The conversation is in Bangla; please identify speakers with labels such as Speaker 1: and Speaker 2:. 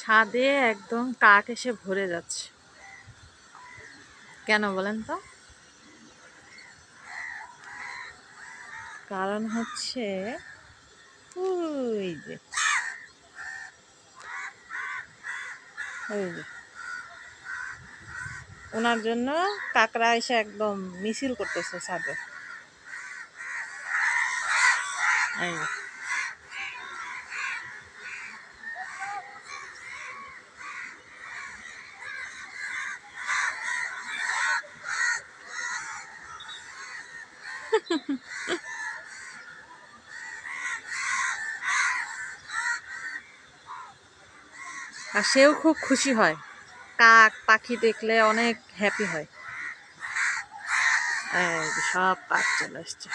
Speaker 1: ছাদে একদম কাক এসে ভরে যাচ্ছে। কেন বলেন তো? কারণ হচ্ছে ওই যে ওই যে ওনার জন্য কাকরা এসে একদম মিছিল করতেছে ছাদে। এই যে। আর সেও খুব খুশি হয়, কাক পাখি দেখলে অনেক হ্যাপি হয়। এই যে সব কাক চলে আসছে।